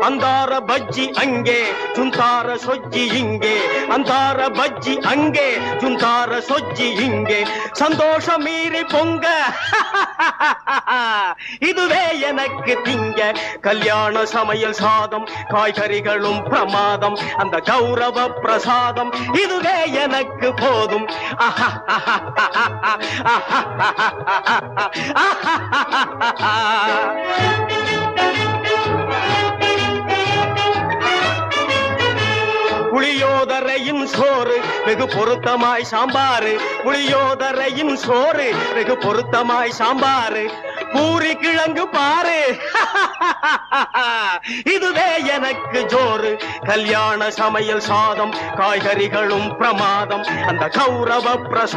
ಅಂದಾರ ಬಜ್ಜಿ ಅಂಗೆ ಚುಂತಾರ ಸೊಜ್ಜಿ ಹಿಂಗೆ ಅಂದಾರ ಬಜ್ಜಿ ಅಂಗೆ ಚುಂತಾರ ಸೊಜ್ಜಿ ಹಿಂಗೆ சந்தோஷ மீறி பொங்க இதுவே எனக்கு திங்க கல்யாண சமையல் சாதம் காய்கறிகளும் பிரமாதம் அந்த கௌரவ பிரசாதம் இதுவே எனக்கு போதும் புளியோதரையின் சோறு வெகு பொருத்தமாய் சாம்பாரு புளியோதரையின் சோறு வெகு பொருத்தமாய் சாம்பாரு பூரி கிழங்கு பாரு இதுவே எனக்கு ஜோறு கல்யாண சமையல் சாதம் காய்கறிகளும் பிரமாதம் அந்த கௌரவ பிரசாதம்